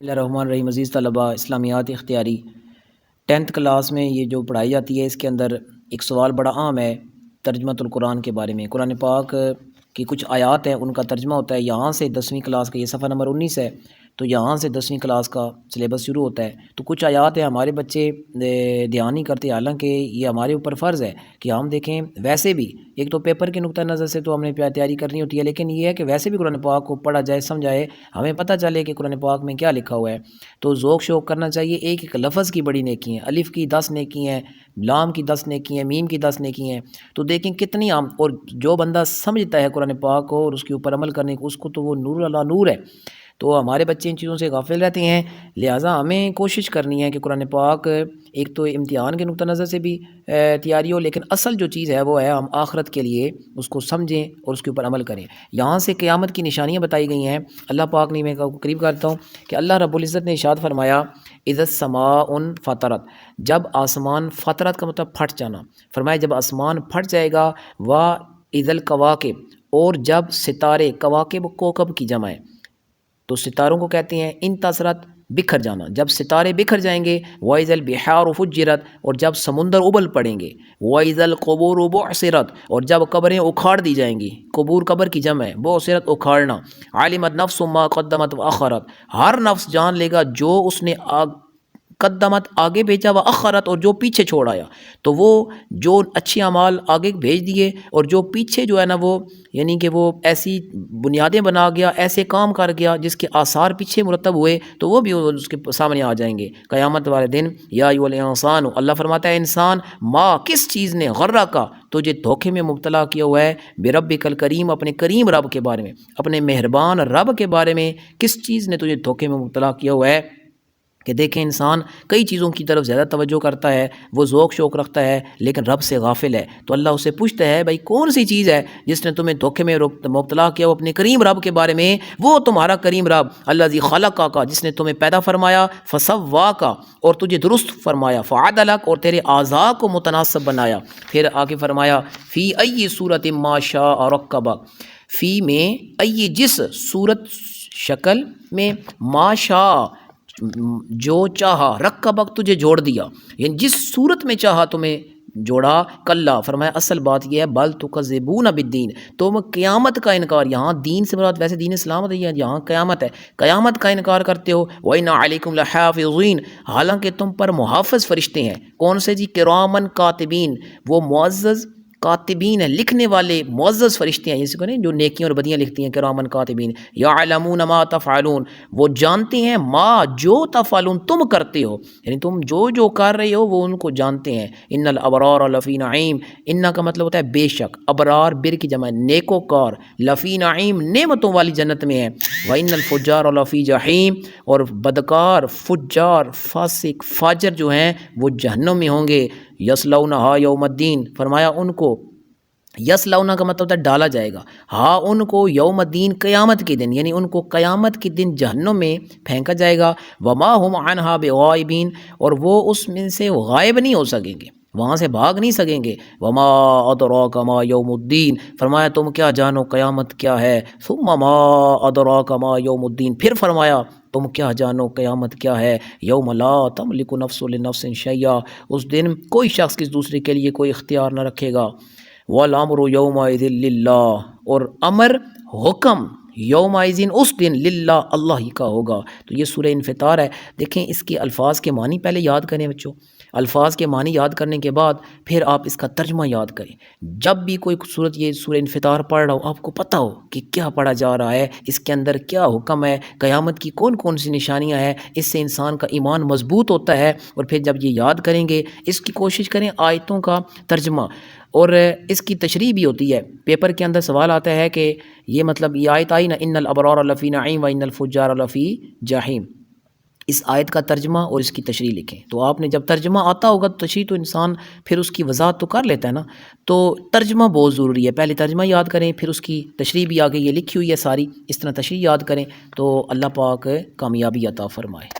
بسم اللہ الرحمن الرحیم۔ عزیز طلباء، اسلامیات اختیاری 10th کلاس میں یہ جو پڑھائی جاتی ہے اس کے اندر ایک سوال بڑا عام ہے ترجمۃ القرآن کے بارے میں۔ قرآن پاک کی کچھ آیات ہیں، ان کا ترجمہ ہوتا ہے یہاں سے 10ویں کلاس کا، یہ صفحہ نمبر 19 ہے، تو یہاں سے 10ویں کلاس کا سلیبس شروع ہوتا ہے۔ تو کچھ آیات ہیں ہمارے بچے دھیان نہیں کرتے، حالانکہ یہ ہمارے اوپر فرض ہے کہ ہم دیکھیں۔ ویسے بھی ایک تو پیپر کے نقطہ نظر سے تو ہم نے تیاری کرنی ہوتی ہے، لیکن یہ ہے کہ ویسے بھی قرآن پاک کو پڑھا جائے، سمجھائے، ہمیں پتہ چلے کہ قرآن پاک میں کیا لکھا ہوا ہے، تو ذوق شوق کرنا چاہیے۔ ایک ایک لفظ کی بڑی نیکی ہیں، الف کی 10 نیکی ہیں، لام کی 10 نیکی ہیں، میم کی 10 نیکی ہیں، تو دیکھیں کتنی عام۔ اور جو بندہ سمجھتا ہے قرآن پاک کو اور اس کے اوپر عمل کرنے کو، اس کو تو وہ نور اللہ نور ہے۔ تو ہمارے بچے ان چیزوں سے غافل رہتے ہیں، لہٰذا ہمیں کوشش کرنی ہے کہ قرآن پاک ایک تو امتحان کے نقطہ نظر سے بھی تیاری ہو، لیکن اصل جو چیز ہے وہ ہے ہم آخرت کے لیے اس کو سمجھیں اور اس کے اوپر عمل کریں۔ یہاں سے قیامت کی نشانیاں بتائی گئی ہیں۔ اللہ پاک نے، میں قریب کرتا ہوں کہ اللہ رب العزت نے ارشاد فرمایا اذا السماء فطرت، جب آسمان، فطرت کا مطلب پھٹ جانا، فرمایا جب آسمان پھٹ جائے گا، واذا الکواکب، اور جب ستارے، کواکب کوکب کی جمع ہے تو ستاروں کو کہتے ہیں، انتصرت بکھر جانا، جب ستارے بکھر جائیں گے، وَإِذَا الْبِحَارُ فُجِّرَتْ، اور جب سمندر ابل پڑیں گے، وَإِذَا الْقُبُورُ بُعْثِرَتْ، اور جب قبریں اکھاڑ دی جائیں گی، قبور قبر کی جمع ہے، بُعْثِرَتْ اکھاڑنا، عَلِمَتْ نَفْسٌ مَا قَدَّمَتْ وَأَخَّرَتْ، ہر نفس جان لے گا جو اس نے قدمت آگے بھیجا، و اخرت، اور جو پیچھے چھوڑ آیا، تو وہ جو اچھے اعمال آگے بھیج دیے اور جو پیچھے جو ہے نا وہ یعنی کہ وہ ایسی بنیادیں بنا گیا، ایسے کام کر گیا جس کے آثار پیچھے مرتب ہوئے، تو وہ بھی اس کے سامنے آ جائیں گے قیامت والے دن۔ یا ایھا الانسان، اللہ فرماتا ہے انسان، ما، کس چیز نے، غرہ کا، تجھے دھوکے میں مبتلا کیا ہوا ہے، بربک الکریم، اپنے کریم رب کے بارے میں، اپنے مہربان رب کے بارے میں کس چیز نے تجھے دھوکے میں مبتلا کیا ہوا ہے؟ کہ دیکھیں انسان کئی چیزوں کی طرف زیادہ توجہ کرتا ہے، وہ ذوق شوق رکھتا ہے، لیکن رب سے غافل ہے۔ تو اللہ اسے پوچھتا ہے بھائی کون سی چیز ہے جس نے تمہیں دھوکے میں مبتلا کیا ہو اپنے کریم رب کے بارے میں؟ وہ تمہارا کریم رب، الذی خلقک، جس نے تمہیں پیدا فرمایا، فسواک، اور تجھے درست فرمایا، فعدلک، اور تیرے اعضاء کو متناسب بنایا۔ پھر آگے فرمایا فی ای صورت ما شاء رکبک، فی میں، ای جس، صورت شکل میں، ما شاء جو چاہا، رکبک تجھے جوڑ دیا، یعنی جس صورت میں چاہا تمہیں جوڑا، کلا، فرمایا اصل بات یہ ہے، بل تکذبون بالدین، تم قیامت کا انکار، یہاں دین سے مراد ویسے دین اسلام ہے، یہاں قیامت ہے، قیامت کا انکار کرتے ہو، وَإِنَّ عَلَيْكُمْ لَحَافِظِينَ، حالانکہ تم پر محافظ فرشتے ہیں، کون سے جی؟ کرامن کاتبین، وہ معزز کاتبین ہیں، لکھنے والے معزز فرشتے ہیں، جیسے کہ جو نیکیاں اور بدیاں لکھتی ہیں، کرامن کاتبین، یعلمون ما تفعلون، وہ جانتے ہیں، ما، جو تفعلون، تم کرتے ہو، یعنی تم جو کر رہے ہو وہ ان کو جانتے ہیں۔ ان الابرار لفی نعیم، ان کا مطلب ہوتا ہے بے شک، ابرار بر کی جمع، نیکوکار، لفی نعیم، نعمتوں والی جنت میں ہے، وان الفجار لفی جحیم، اور بدکار، فجار، فاسق، فاجر جو ہیں وہ جہنم میں ہوں گے، یصلونھا یوم الدین، فرمایا ان کو، یصلونہ کا مطلب ہوتا ہے ڈالا جائے گا، ہاں ان کو، یوم الدین، قیامت کے دن، یعنی ان کو قیامت کے دن جہنم میں پھینکا جائے گا، وما ہم عنہا بغائبین، اور وہ اس میں سے غائب نہیں ہو سکیں گے، وہاں سے بھاگ نہیں سکیں گے، وما ادراک ما یوم الدین، فرمایا تم کیا جانو قیامت کیا ہے، ثم ما ادراک ما یوم الدین، پھر فرمایا تم کیا جانو قیامت کیا ہے، یوم لا تملک نفس لنفس شیئا، اس دن کوئی شخص کسی دوسرے کے لیے کوئی اختیار نہ رکھے گا، والامر یومئذ للہ، اور امر، حکم، یومئذ، اس دن، للہ، اللہ ہی کا ہوگا۔ تو یہ سورہ انفطار ہے۔ دیکھیں اس کے الفاظ کے معنی پہلے یاد کریں بچوں، الفاظ کے معنی یاد کرنے کے بعد پھر آپ اس کا ترجمہ یاد کریں۔ جب بھی کوئی صورت یہ سورہ انفطار پڑھ رہا ہو، آپ کو پتہ ہو کہ کیا پڑھا جا رہا ہے، اس کے اندر کیا حکم ہے، قیامت کی کون کون سی نشانیاں ہیں، اس سے انسان کا ایمان مضبوط ہوتا ہے۔ اور پھر جب یہ یاد کریں گے، اس کی کوشش کریں آیتوں کا ترجمہ، اور اس کی تشریح بھی ہوتی ہے۔ پیپر کے اندر سوال آتا ہے کہ یہ مطلب یہ آیت آئی نا، ان الابرار لفی نعیم و ان الفجار لفی جحیم، اس آیت کا ترجمہ اور اس کی تشریح لکھیں۔ تو آپ نے جب ترجمہ آتا ہوگا تو تشریح تو انسان پھر اس کی وضاحت تو کر لیتا ہے نا، تو ترجمہ بہت ضروری ہے، پہلے ترجمہ یاد کریں، پھر اس کی تشریح بھی آگے یہ لکھی ہوئی ہے ساری، اس طرح تشریح یاد کریں تو اللہ پاک کامیابی عطا فرمائے۔